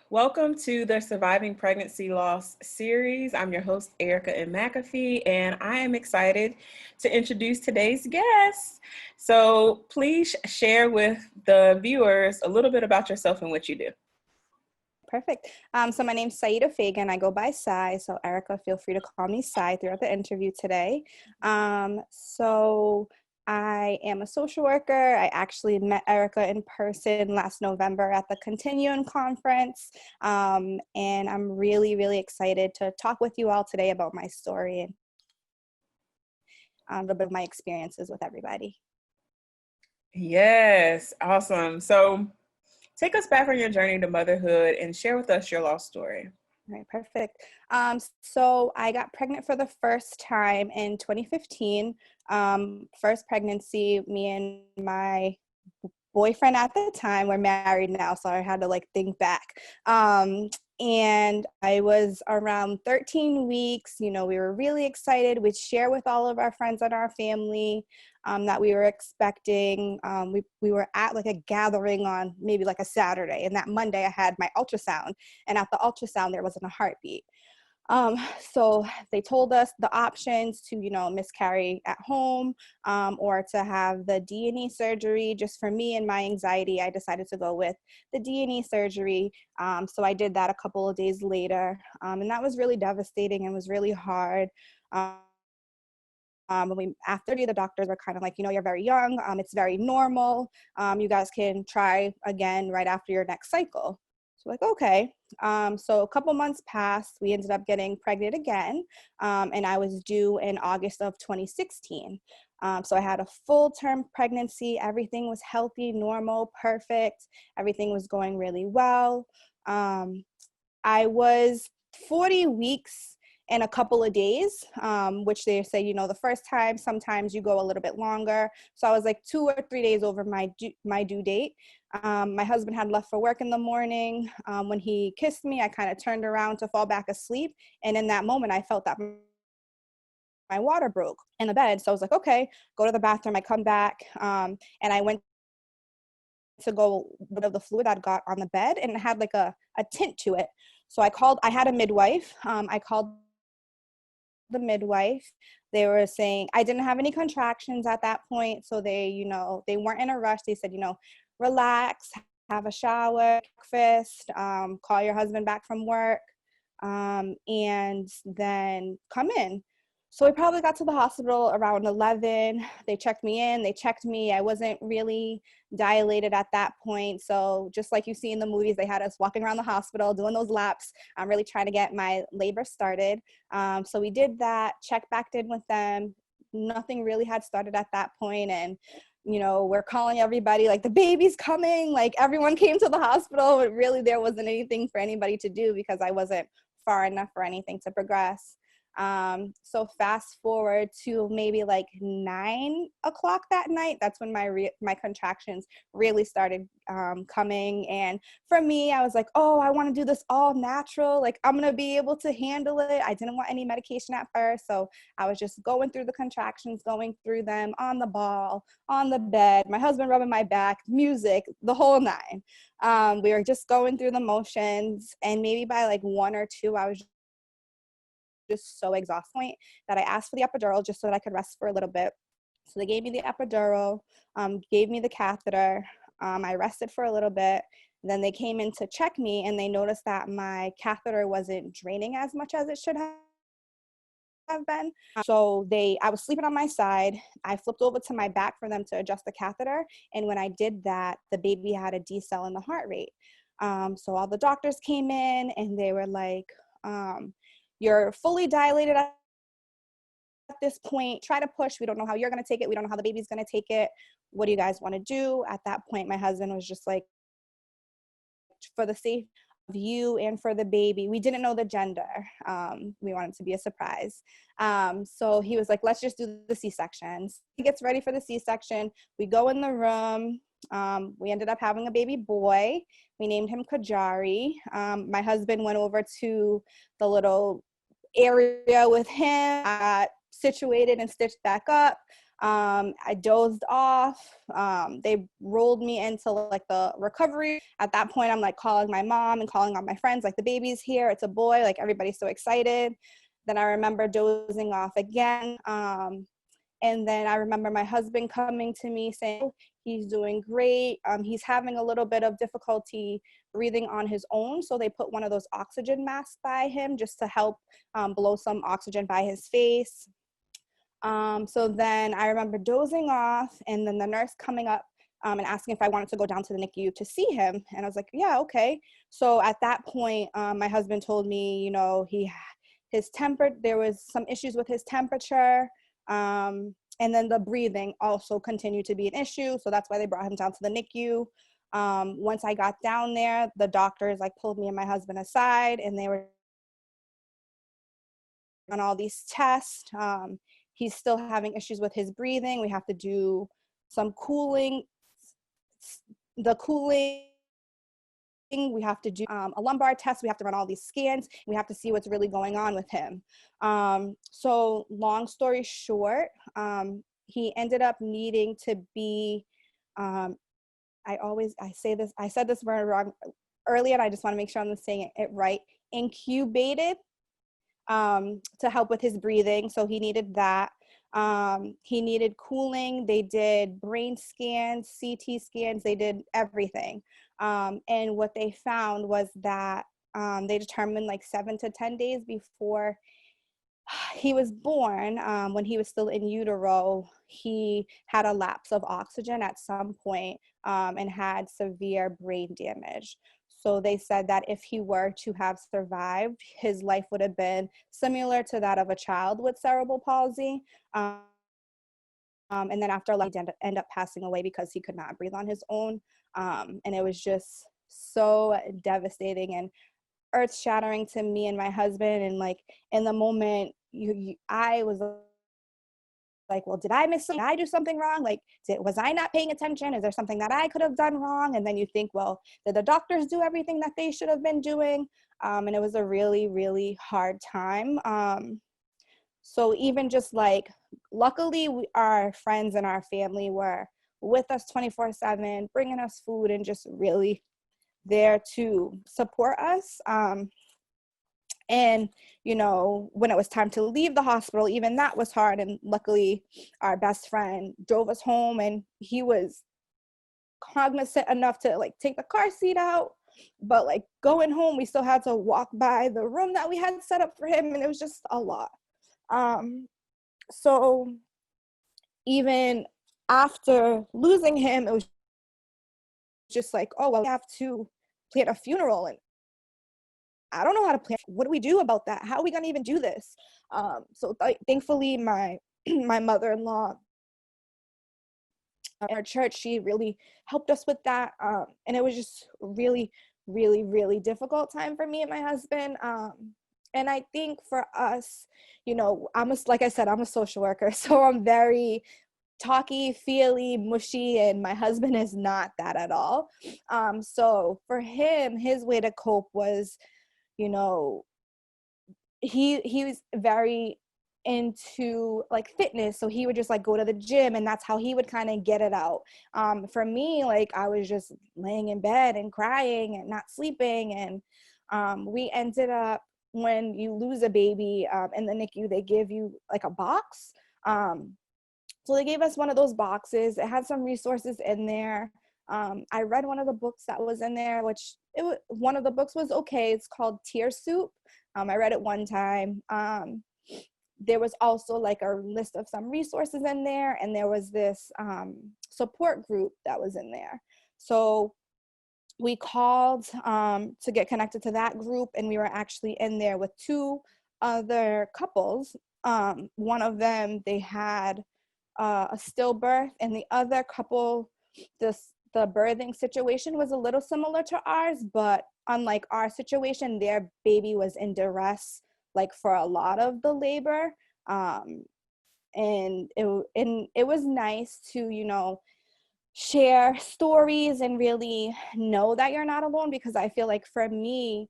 Welcome to the Surviving Pregnancy Loss series. I'm your host, Erica M. McAfee, and I am excited to introduce today's guest. So please share with the viewers a little bit about yourself and what you do. Perfect. So my name's Siedah Fagan. I go by Sai. So Erica, feel free to call me Sai throughout the interview today. So I am a social worker. I actually met Erica in person last November at the Continuum conference. And I'm really, really excited to talk with you all today about my story and a little bit of my experiences with everybody. Yes, awesome. So take us back on your journey to motherhood and share with us your loss story. All right, perfect. So I got pregnant for the first time in 2015. First pregnancy, me and my boyfriend at the time, we're married now, so I had to think back. And I was around 13 weeks. We were really excited. We'd share with all of our friends and our family that we were expecting. We were at a gathering on maybe a Saturday, and that Monday I had my ultrasound, and at the ultrasound there wasn't a heartbeat. So they told us the options to, miscarry at home, or to have the D&E surgery. Just for me and my anxiety, I decided to go with the D&E surgery. So I did that a couple of days later. And that was really devastating and was really hard. After the doctors were kind of you're very young. It's very normal. You guys can try again right after your next cycle. So okay. So a couple months passed. We ended up getting pregnant again. And I was due in August of 2016. So I had a full-term pregnancy. Everything was healthy, normal, perfect. Everything was going really well. I was 40 weeks in a couple of days, which they say, the first time, sometimes you go a little bit longer. So I was 2 or 3 days over my due date. My husband had left for work in the morning. When he kissed me, I kind of turned around to fall back asleep. And in that moment, I felt that my water broke in the bed. So I was okay, go to the bathroom. I come back, and I went to go rid of the fluid I'd got on the bed, and it had a tint to it. So I had a midwife. I called the midwife. They were saying I didn't have any contractions at that point. So they weren't in a rush. They said, relax, have a shower, breakfast, call your husband back from work, and then come in. So we probably got to the hospital around 11. They checked me in. They checked me. I wasn't really dilated at that point. So just like you see in the movies, they had us walking around the hospital, doing those laps. I'm really trying to get my labor started. So we did that, checked back in with them. Nothing really had started at that point. And we're calling everybody, the baby's coming, everyone came to the hospital, but really there wasn't anything for anybody to do because I wasn't far enough for anything to progress. So fast forward to maybe 9 o'clock that night, that's when my contractions really started coming. And for me, I was oh, I want to do this all natural. I'm going to be able to handle it. I didn't want any medication at first. So I was just going through the contractions, going through them on the ball, on the bed, my husband rubbing my back, music, the whole nine. We were just going through the motions. And maybe by 1 or 2, I was just so exhausted that I asked for the epidural just so that I could rest for a little bit. So they gave me the epidural, gave me the catheter. I rested for a little bit. Then they came in to check me and they noticed that my catheter wasn't draining as much as it should have been. So I was sleeping on my side. I flipped over to my back for them to adjust the catheter. And when I did that, the baby had a decel in the heart rate. So all the doctors came in and they were you're fully dilated at this point. Try to push. We don't know how you're going to take it. We don't know how the baby's going to take it. What do you guys want to do? At that point, my husband was just for the safety of you and for the baby. We didn't know the gender. We wanted to be a surprise. So he was let's just do the C-section. He gets ready for the C-section. We go in the room. We ended up having a baby boy. We named him Cajari. My husband went over to the little area with him, got situated and stitched back up. I dozed off. They rolled me into like the recovery. At that point, I'm like calling my mom and calling on my friends, like the baby's here, it's a boy, like everybody's so excited. Then I remember dozing off again. And then I remember my husband coming to me saying, oh, he's doing great. He's having a little bit of difficulty breathing on his own. So they put one of those oxygen masks by him just to help blow some oxygen by his face. So then I remember dozing off, and then the nurse coming up and asking if I wanted to go down to the NICU to see him. And I was like, yeah, okay. So at that point, my husband told me, you know, there was some issues with his temperature. And then the breathing also continued to be an issue. So that's why they brought him down to the NICU. Once I got down there, the doctors like pulled me and my husband aside, and they were on all these tests. He's still having issues with his breathing. We have to do some cooling, we have to do a lumbar test. We have to run all these scans. We have to see what's really going on with him. So long story short, he ended up needing to be, I said this word wrong earlier, and I just want to make sure I'm saying it right, incubated to help with his breathing. So he needed that. He needed cooling. They did brain scans, CT scans, they did everything. And what they found was that they determined like 7 to 10 days before he was born, when he was still in utero, he had a lapse of oxygen at some point, and had severe brain damage. So they said that if he were to have survived, his life would have been similar to that of a child with cerebral palsy. And then after life, he ended up passing away because he could not breathe on his own. And it was just so devastating and earth-shattering to me and my husband. And like in the moment, I was like, well, did I miss something? Did I do something wrong? Like, was I not paying attention? Is there something that I could have done wrong? And then you think, well, did the doctors do everything that they should have been doing? And it was a really, really hard time. So even just like, luckily, our friends and our family were with us 24/7, bringing us food and just really there to support us. And, you know, when it was time to leave the hospital, even that was hard. And luckily, our best friend drove us home, and he was cognizant enough to like take the car seat out. But like going home, we still had to walk by the room that we had set up for him. And it was just a lot. So even after losing him, it was just like, oh, well, we have to plan a funeral, and I don't know how to plan. What do we do about that? How are we going to even do this? So thankfully, my my mother-in-law at our church, she really helped us with that. And it was just really, really, really difficult time for me and my husband. And I think for us, you know, like I said, I'm a social worker, so I'm very talky, feely, mushy, and my husband is not that at all. So for him, his way to cope was, you know, he was very into like fitness, so he would just like go to the gym, and that's how he would kind of get it out. For me, like I was just laying in bed and crying and not sleeping, and we ended up, when you lose a baby in the NICU, they give you like a box. So they gave us one of those boxes. It had some resources in there. I read one of the books that was in there, one of the books was okay. It's called Tear Soup. I read it one time. There was also like a list of some resources in there, and there was this support group that was in there. So we called to get connected to that group, and we were actually in there with 2 other couples. One of them, they had a stillbirth, and the other couple, the birthing situation was a little similar to ours, but unlike our situation, their baby was in duress like for a lot of the labor. And it was nice to, you know, share stories and really know that you're not alone, because I feel like for me,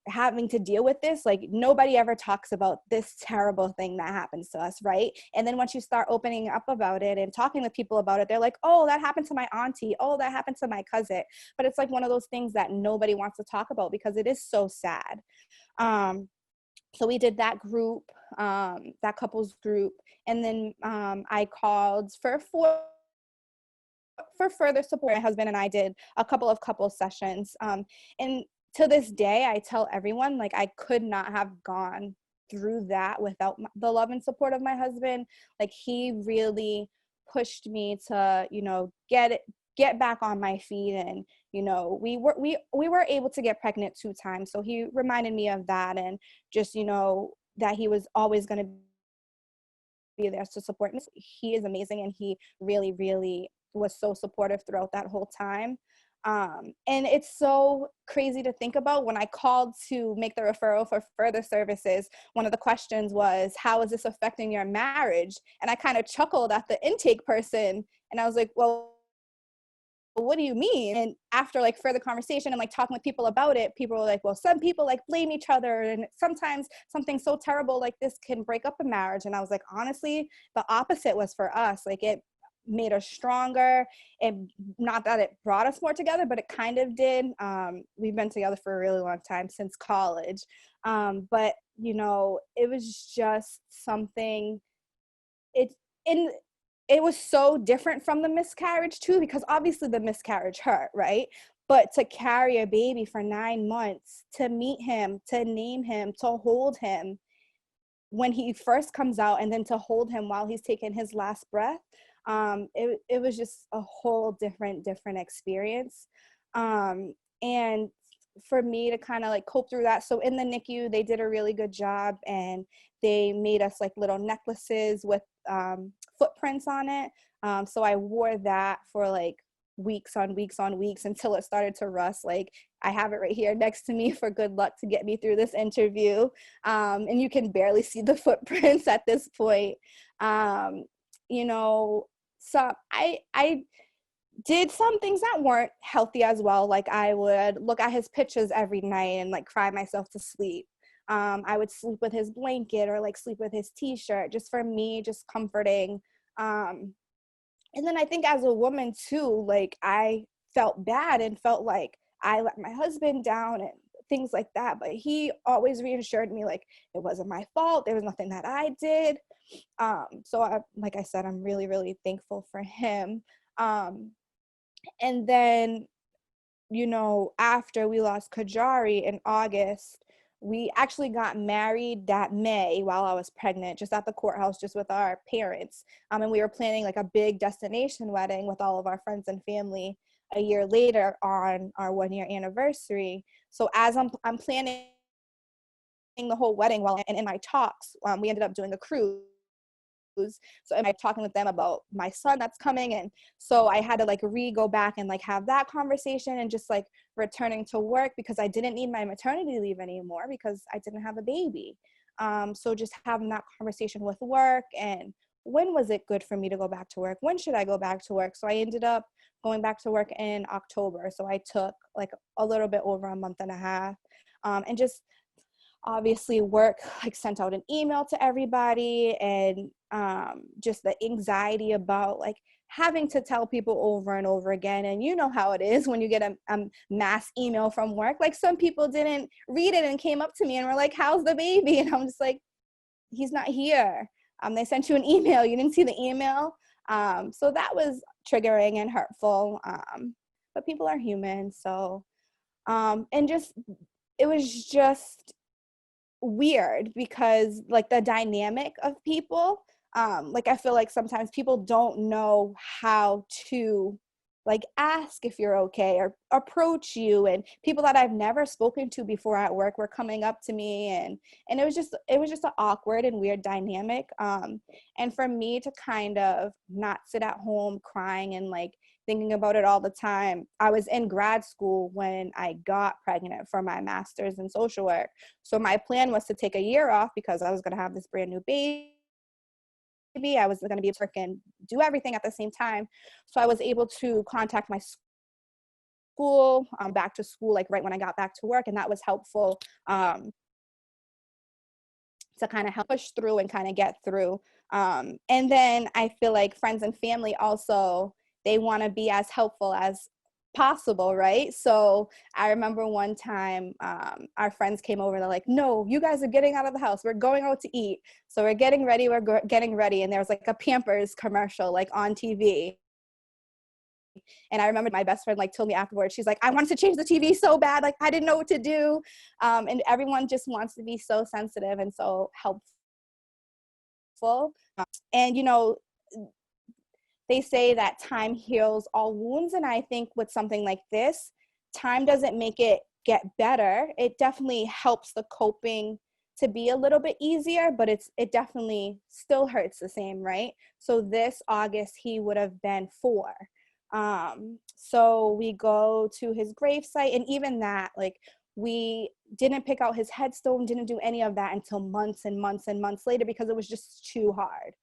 having to deal with this, like nobody ever talks about this terrible thing that happens to us, right? And then once you start opening up about it and talking to people about it, they're like, oh, that happened to my auntie, oh, that happened to my cousin. But it's like one of those things that nobody wants to talk about because it is so sad. So we did that group, that couples group, and then I called for further support. My husband and I did a couple of couple sessions. And to this day, I tell everyone, like, I could not have gone through that without the love and support of my husband. Like, he really pushed me to, get back on my feet. And, we were able to get pregnant 2 times. So he reminded me of that, and just, that he was always going to be there to support me. He is amazing, and he really, really was so supportive throughout that whole time. And it's so crazy to think about. When I called to make the referral for further services, one of the questions was, how is this affecting your marriage? And I kind of chuckled at the intake person, and I was like, well, what do you mean? And after like further conversation and like talking with people about it, people were like, well, some people like blame each other, and sometimes something so terrible like this can break up a marriage. And I was like, honestly, the opposite was for us. Like, it made us stronger. And not that it brought us more together, but it kind of did. We've been together for a really long time, since college. But it was just something, it was so different from the miscarriage too, because obviously the miscarriage hurt, right? But to carry a baby for 9 months, to meet him, to name him, to hold him when he first comes out, and then to hold him while he's taking his last breath, it was just a whole different experience. And for me to kind of like cope through that, so in the NICU, they did a really good job, and they made us like little necklaces with footprints on it. So I wore that for like weeks on weeks on weeks until it started to rust. Like, I have it right here next to me for good luck to get me through this interview. And you can barely see the footprints at this point. So I did some things that weren't healthy as well. Like, I would look at his pictures every night and like cry myself to sleep. I would sleep with his blanket or like sleep with his t-shirt, just for me, just comforting. And then I think as a woman too, like, I felt bad and felt like I let my husband down and things like that. But he always reassured me, like, it wasn't my fault. There was nothing that I did. Like I said, I'm really, really thankful for him. And then, after we lost Cajari in August, we actually got married that May while I was pregnant, just at the courthouse, just with our parents. And we were planning like a big destination wedding with all of our friends and family a year later on our 1-year anniversary. So as I'm planning the whole wedding, and in my talks, we ended up doing a cruise. So am I talking with them about my son that's coming? And so I had to like go back and like have that conversation, and just like returning to work because I didn't need my maternity leave anymore because I didn't have a baby. So just having that conversation with work, and when was it good for me to go back to work? When should I go back to work? So I ended up going back to work in October. So I took like a little bit over a month and a half, and just obviously work like sent out an email to everybody, and just the anxiety about like having to tell people over and over again. And you know how it is when you get a mass email from work. Like, some people didn't read it and came up to me and were like, how's the baby? And I'm just like, he's not here. They sent you an email, you didn't see the email. So that was triggering and hurtful, but people are human. So and just it was just weird because like the dynamic of people, like I feel like sometimes people don't know how to like ask if you're okay or approach you, and people that I've never spoken to before at work were coming up to me, and it was just an awkward and weird dynamic. And for me to kind of not sit at home crying and like thinking about it all the time. I was in grad school when I got pregnant for my master's in social work. So my plan was to take a year off because I was going to have this brand new baby. I was going to be able to work and do everything at the same time. So I was able to contact my school, back to school, like right when I got back to work. And that was helpful to kind of help push through and kind of get through. And then I feel like friends and family also, they want to be as helpful as possible, right? So I remember one time our friends came over and they're like, no, you guys are getting out of the house, we're going out to eat. So we're getting ready, getting ready, and there was like a Pampers commercial like on TV. And I remember my best friend like told me afterwards, she's like, I wanted to change the TV so bad, like I didn't know what to do. And everyone just wants to be so sensitive and so helpful. And you know, they say that time heals all wounds, and I think with something like this, time doesn't make it get better. It definitely helps the coping to be a little bit easier, but it definitely still hurts the same, right? So this August he would have been 4. So we go to his gravesite, and even that, like, we didn't pick out his headstone, didn't do any of that until months and months and months later, because it was just too hard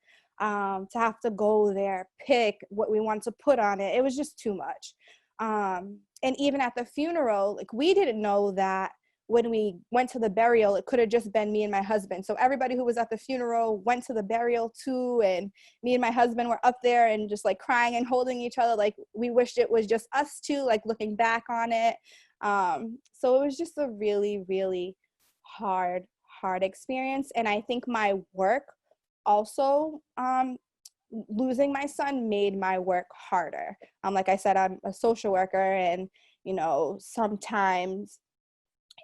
to have to go there, pick what we want to put on it. It was just too much. And even at the funeral, like, we didn't know that when we went to the burial, it could have just been me and my husband. So everybody who was at the funeral went to the burial too. And me and my husband were up there and just like crying and holding each other. Like, we wished it was just us two, like looking back on it. So it was just a really, really hard experience. And I think my work also, losing my son made my work harder. Like I said, I'm a social worker, and, you know, sometimes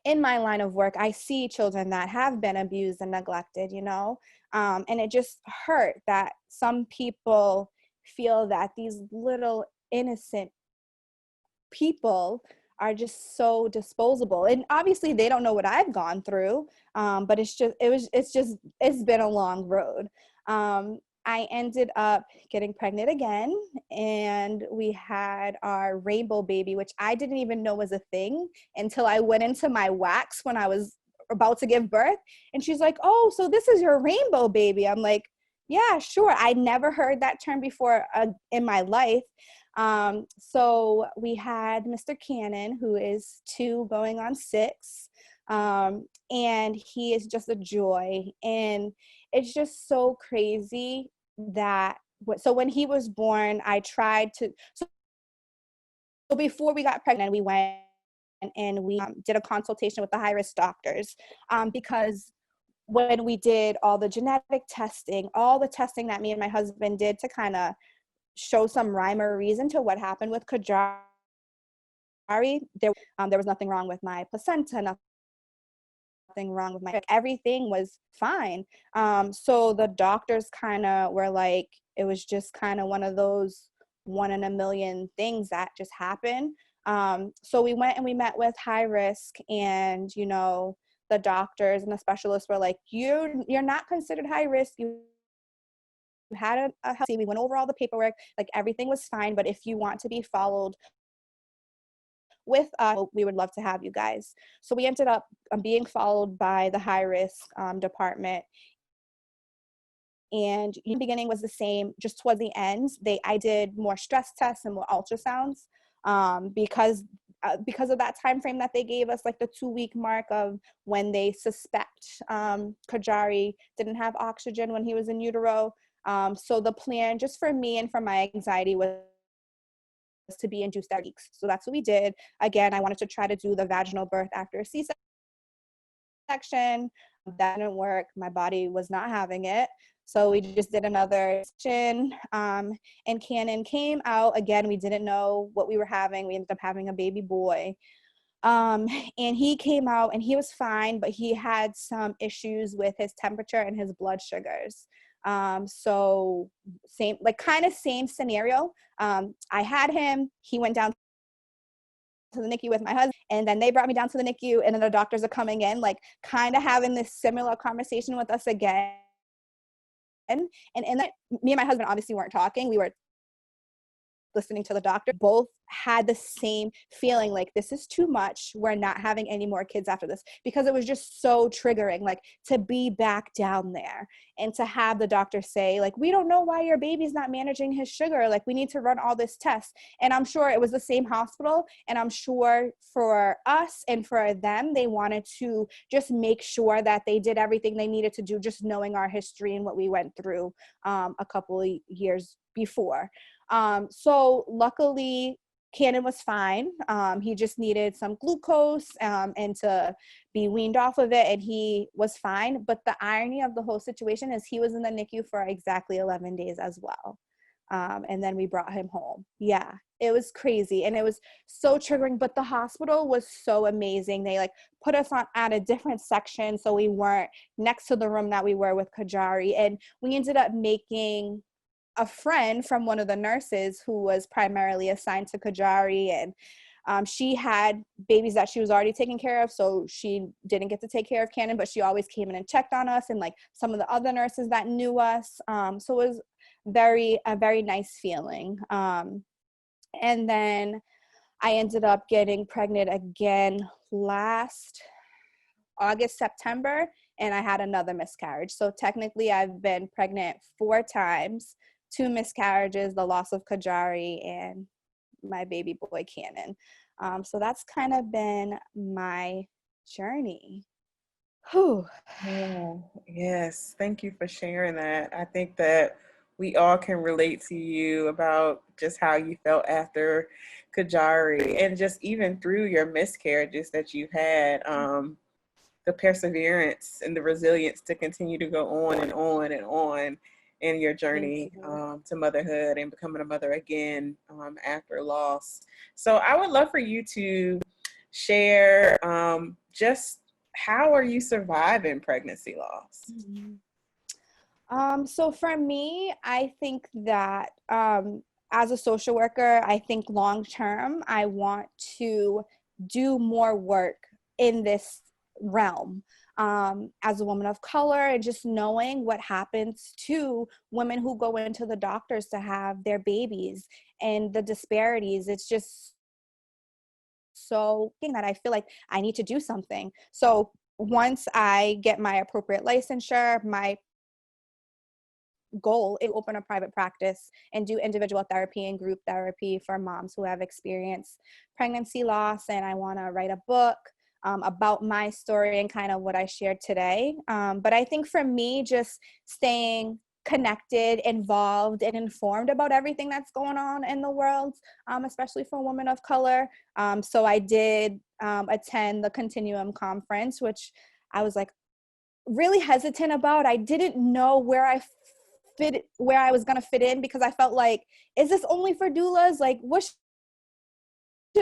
in my line of work, I see children that have been abused and neglected, you know, and it just hurt that some people feel that these little innocent people are just so disposable. And obviously they don't know what I've gone through, but it's been a long road. I ended up getting pregnant again, and we had our rainbow baby, which I didn't even know was a thing until I went into my wax when I was about to give birth. And she's like, oh, so this is your rainbow baby. I'm like, yeah, sure. I never heard that term before in my life. So we had Mr. Cannon, who is 2 going on 6. And he is just a joy. And it's just so crazy that, so when he was born, I tried to, so before we got pregnant, we went and we did a consultation with the high-risk doctors, because when we did all the genetic testing, all the testing that me and my husband did to kind of show some rhyme or reason to what happened with Cajari, there was nothing wrong with my placenta, nothing wrong with my, everything was fine. So the doctors kind of were like, it was just kind of one of those 1 in a million things that just happen. So we went and we met with high risk, and, you know, the doctors and the specialists were like, you're not considered high risk. You had a healthy, we went over all the paperwork, like everything was fine, but if you want to be followed with us, we would love to have you guys. So we ended up being followed by the high risk department. And in the beginning was the same, just towards the end, I did more stress tests and more ultrasounds, because of that time frame that they gave us, like the 2-week mark of when they suspect Cajari didn't have oxygen when he was in utero. So the plan, just for me and for my anxiety, was to be induced at weeks. So that's what we did. Again, I wanted to try to do the vaginal birth after a C-section. That didn't work. My body was not having it. So we just did another section, and Cannon came out. Again, we didn't know what we were having. We ended up having a baby boy. And he came out and he was fine, but he had some issues with his temperature and his blood sugars. So same scenario. I had him, he went down to the NICU with my husband, and then they brought me down to the NICU, and then the doctors are coming in, like kind of having this similar conversation with us again. And that, me and my husband obviously weren't talking. We were listening to the doctor, both had the same feeling like, this is too much. We're not having any more kids after this, because it was just so triggering, like to be back down there and to have the doctor say like, we don't know why your baby's not managing his sugar. Like we need to run all this tests. And I'm sure it was the same hospital. And I'm sure for us and for them, they wanted to just make sure that they did everything they needed to do, just knowing our history and what we went through a couple of years before. So luckily, Cannon was fine. He just needed some glucose and to be weaned off of it, and he was fine. But the irony of the whole situation is he was in the NICU for exactly 11 days as well. And then we brought him home. Yeah, it was crazy. And it was so triggering, but the hospital was so amazing. They like put us on at a different section, so we weren't next to the room that we were with Cajari. And we ended up making a friend from one of the nurses who was primarily assigned to Cajari, and she had babies that she was already taking care of, so she didn't get to take care of Cannon, but she always came in and checked on us, and like some of the other nurses that knew us. So it was a very nice feeling. And then I ended up getting pregnant again last August, September, and I had another miscarriage. So technically I've been pregnant 4 times, 2 miscarriages, the loss of Cajari, and my baby boy Cannon. So that's kind of been my journey. Whew. Oh, yes. Thank you for sharing that. I think that we all can relate to you about just how you felt after Kajari, and just even through your miscarriages that you had, the perseverance and the resilience to continue to go on and on and on in your journey to motherhood and becoming a mother again after loss. So I would love for you to share just how are you surviving pregnancy loss? So for me, I think that as a social worker, I think long term, I want to do more work in this realm as a woman of color, and just knowing what happens to women who go into the doctors to have their babies and the disparities. It's just so that I feel like I need to do something. So once I get my appropriate licensure, my goal is to open a private practice and do individual therapy and group therapy for moms who have experienced pregnancy loss. And I want to write a book about my story and kind of what I shared today. But I think for me, just staying connected, involved, and informed about everything that's going on in the world, especially for women of color. So I did attend the Continuum conference, which I was like really hesitant about. I didn't know where I was going to fit in, because I felt like, is this only for doulas? Like,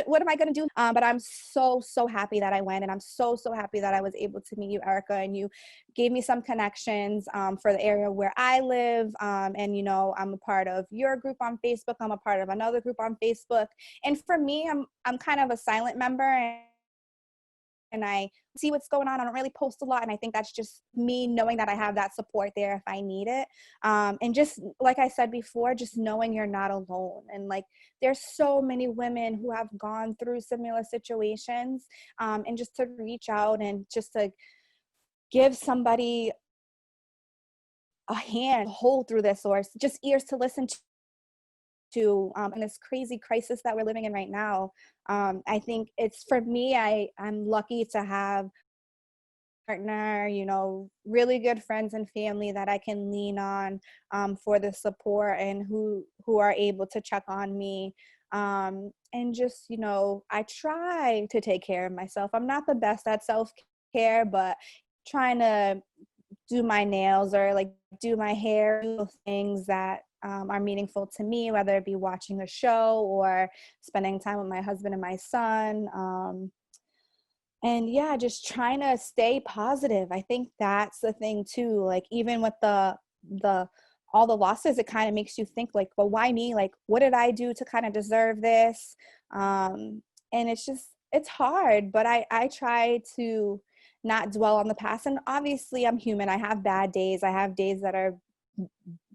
what am I going to do? But I'm so happy that I went, and I'm so happy that I was able to meet you, Erica, and you gave me some connections for the area where I live. And, you know, I'm a part of your group on Facebook. I'm a part of another group on Facebook. And for me, I'm kind of a silent member, and I see what's going on. I don't really post a lot. And I think that's just me knowing that I have that support there if I need it. And just like I said before, just knowing you're not alone. And like, there's so many women who have gone through similar situations, and just to reach out and just to give somebody a hand to hold through this, or just ears to listen to in this crazy crisis that we're living in right now. I think it's, for me, I'm lucky to have a partner, you know, really good friends and family that I can lean on for the support, and who are able to check on me. And just, you know, I try to take care of myself. I'm not the best at self-care, but trying to do my nails or like do my hair, do things that are meaningful to me, whether it be watching a show or spending time with my husband and my son. And yeah, just trying to stay positive. I think that's the thing too. Like, even with the all the losses, it kind of makes you think like, well, why me? Like, what did I do to kind of deserve this? And it's hard, but I try to not dwell on the past. And obviously I'm human. I have bad days. I have days that are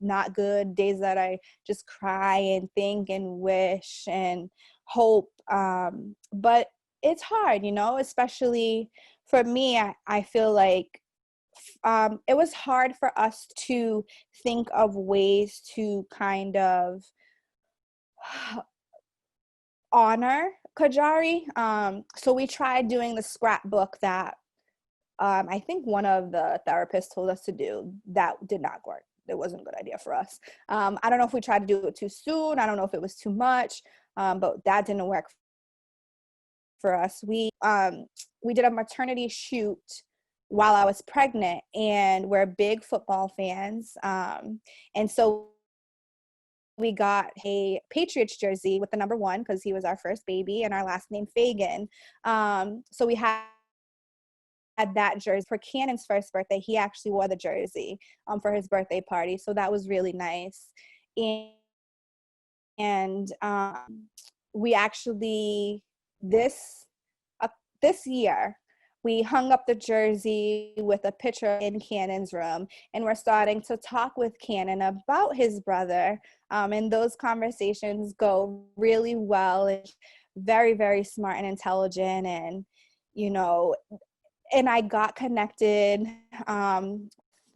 not good, days that I just cry and think and wish and hope. But it's hard, especially for me. I feel like it was hard for us to think of ways to kind of honor Cajari. So we tried doing the scrapbook that I think one of the therapists told us to do. That did not work. It wasn't a good idea for us. I don't know if we tried to do it too soon. I don't know if it was too much, but that didn't work for us. We did a maternity shoot while I was pregnant, and we're big football fans. And so we got a Patriots jersey with the number 1 because he was our first baby and our last name Fagan. So we had that jersey for Cannon's first birthday. He actually wore the jersey for his birthday party. So that was really nice. And we actually, this year, we hung up the jersey with a picture in Cannon's room, and we're starting to talk with Cannon about his brother. And those conversations go really well, and very, very smart and intelligent. And, and I got connected a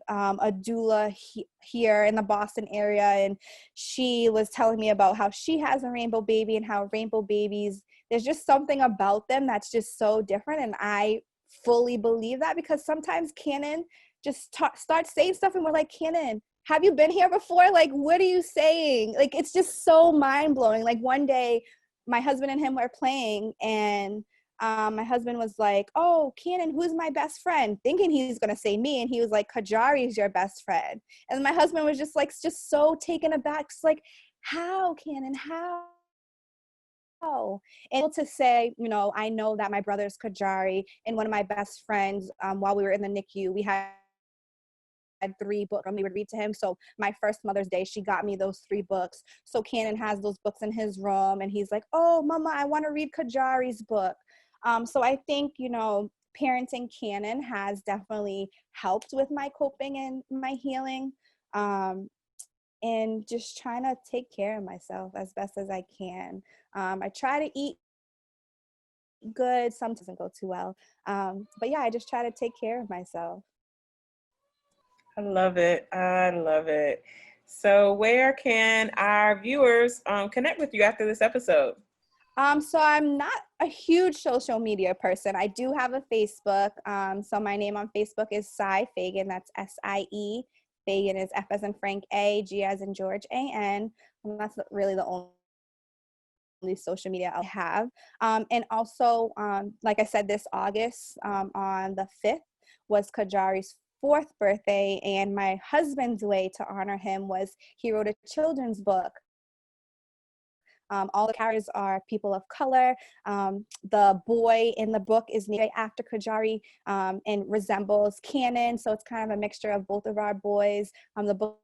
doula here in the Boston area, and she was telling me about how she has a rainbow baby and how rainbow babies, there's just something about them that's just so different. And I fully believe that, because sometimes Cannon just starts saying stuff and we're like, Cannon, have you been here before? Like, what are you saying? Like, it's just so mind-blowing. Like, one day my husband and him were playing, and my husband was like, oh, Cannon, who's my best friend? Thinking he's going to say me. And he was like, Cajari is your best friend. And my husband was just so taken aback. Just like, how, Cannon, how? And to say, I know that my brother's Cajari, and one of my best friends, while we were in the NICU, we had 3 books we would read to him. So my first Mother's Day, she got me those 3 books. So Cannon has those books in his room, and he's like, oh, Mama, I want to read Cajari's book. So I think, parenting Cannon has definitely helped with my coping and my healing, and just trying to take care of myself as best as I can. I try to eat good. Some doesn't go too well. But yeah, I just try to take care of myself. I love it. I love it. So where can our viewers connect with you after this episode? So I'm not a huge social media person. I do have a Facebook. So my name on Facebook is Siedah Fagan. That's S-I-E. Fagan is F as in Frank A, G as in George A-N. And that's really the only social media I have. And also, like I said, this August on the 5th was Cajari's 4th birthday. And my husband's way to honor him was he wrote a children's book. All the characters are people of color. The boy in the book is named after Cajari and resembles Cannon. So it's kind of a mixture of both of our boys. The book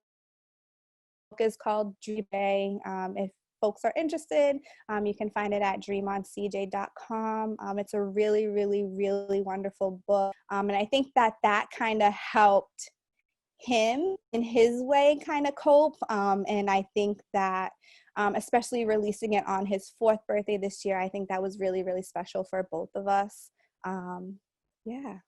is called Dream Bay. If folks are interested, you can find it at dreamoncj.com. It's a really, really, really wonderful book. And I think that kind of helped him in his way kind of cope. And I think that especially releasing it on his 4th birthday this year, I think that was really, really special for both of us. Yeah.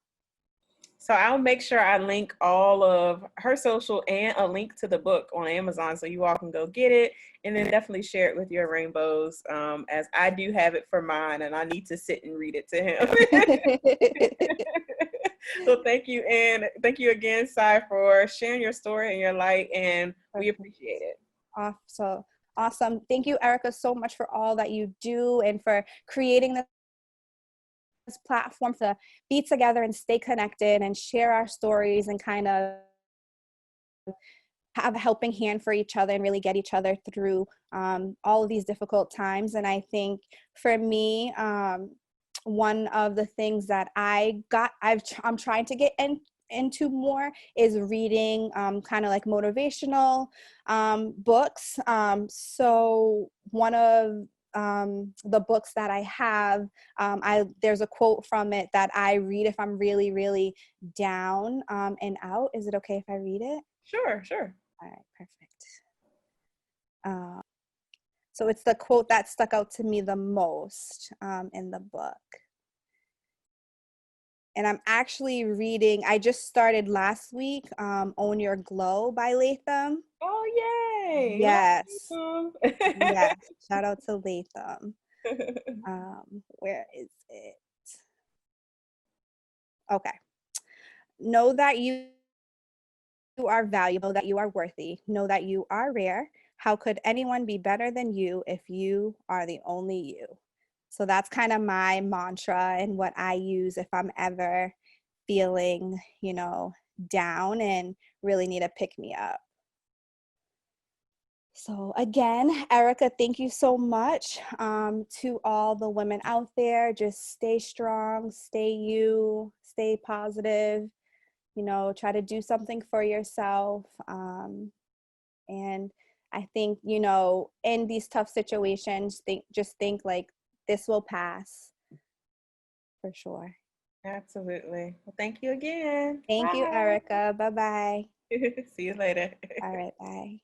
So I'll make sure I link all of her social and a link to the book on Amazon so you all can go get it, and then definitely share it with your rainbows, as I do have it for mine and I need to sit and read it to him. So thank you, and thank you again, Sai, for sharing your story and your light, and we appreciate it. Awesome. Thank you, Erica, so much for all that you do and for creating this platform to be together and stay connected and share our stories and kind of have a helping hand for each other and really get each other through all of these difficult times. And I think for me, one of the things that I'm trying to get into more is reading kind of like motivational books. So one of the books that I have, there's a quote from it that I read if I'm really, really down and out. Is it okay if I read it? Sure. All right, perfect. So it's the quote that stuck out to me the most in the book. And I'm actually reading, I just started last week, Own Your Glow by Latham. Oh, yay. Yes. Hi, Yes. Shout out to Latham. Where is it? Okay. Know that you are valuable, that you are worthy. Know that you are rare. How could anyone be better than you if you are the only you? So that's kind of my mantra and what I use if I'm ever feeling, down and really need a pick me up. So again, Erica, thank you so much. To all the women out there, just stay strong, stay you, stay positive, try to do something for yourself. And I think, in these tough situations, just think like this will pass for sure. Absolutely. Well, thank you again. Thank you, Bye. Erica. Bye-bye. See you later. All right, bye.